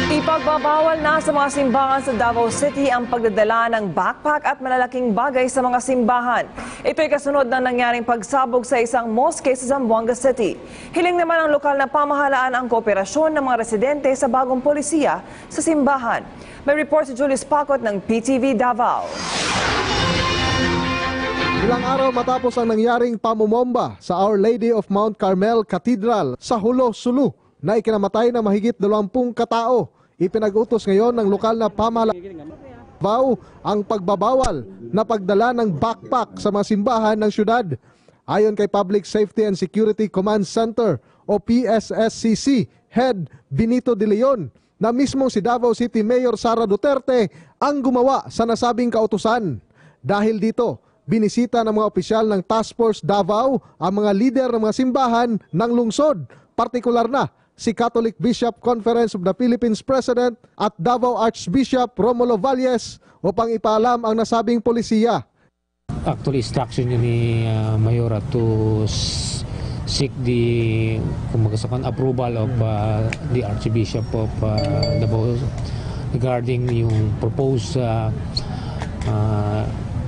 Ipagbabawal na sa mga simbahan sa Davao City ang pagdadala ng backpack at malalaking bagay sa mga simbahan. Ito'y kasunod ng nangyaring pagsabog sa isang mosque sa Zamboanga City. Hiling naman ng lokal na pamahalaan ang kooperasyon ng mga residente sa bagong polisiya sa simbahan. May report si Julius Pacot ng PTV Davao. Ilang araw matapos ang nangyaring pamumomba sa Our Lady of Mount Carmel Cathedral sa Hulo, Sulu na ikinamatay ng mahigit 20 katao, ipinag-utos ngayon ng lokal na pamahalaan ang pagbabawal na pagdala ng backpack sa mga simbahan ng syudad. Ayon kay Public Safety and Security Command Center o PSSCC Head Benito De Leon, na mismong si Davao City Mayor Sara Duterte ang gumawa sa nasabing kautusan. Dahil dito, binisita ng mga opisyal ng Task Force Davao ang mga lider ng mga simbahan ng lungsod, partikular na si Catholic Bishop Conference of the Philippines President at Davao Archbishop Romulo Valles upang ipaalam ang nasabing polisiya. Actually, instruction niya ni Mayora to seek the approval of the Archbishop of Davao regarding yung proposed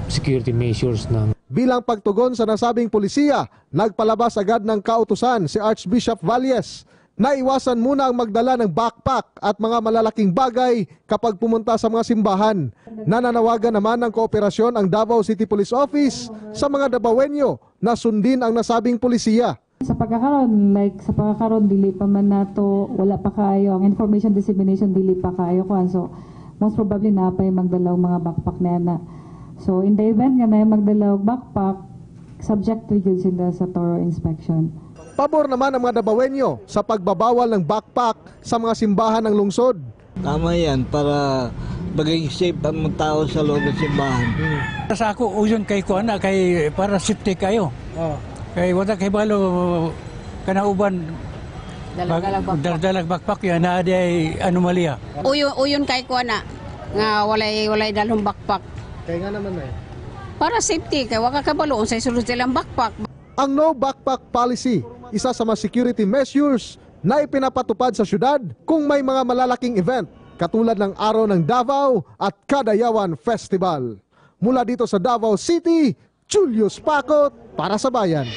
security measures ng bilang pagtugon sa nasabing polisiya, nagpalabas agad ng kautusan si Archbishop Valles na iwasan muna ang magdala ng backpack at mga malalaking bagay kapag pumunta sa mga simbahan. Nananawagan naman ng kooperasyon ang Davao City Police Office sa mga Davaoenyo na sundin ang nasabing polisiya. Sa pagkakaroon, dili pa man nato, wala pa kayo, ang information dissemination dili pa kayo ko. So, most probably na pa yung magdalaw mga backpack na. So, in the event nga na yung magdalaw backpack, subject to yun sila sa thorough inspection. Pabor naman ang mga Davaoenyo sa pagbabawal ng backpack sa mga simbahan ng lungsod. Tama yan para maging safe ang mga tao sa loob ng simbahan. Sa ako, uyon kay kuana, kay para safety kayo. Kay wala kay balo kanauban dalag backpack yan na ay anomalya. Uyon kay kuana nga walay dalhong backpack. Kaya nga naman Para safety kay wala ka balo unsay sulod silang backpack. Ang no backpack policy, isa sa mga security measures na ipinapatupad sa syudad kung may mga malalaking event katulad ng Araw ng Davao at Kadayawan Festival. Mula dito sa Davao City, Julius Pacot para sa Bayan.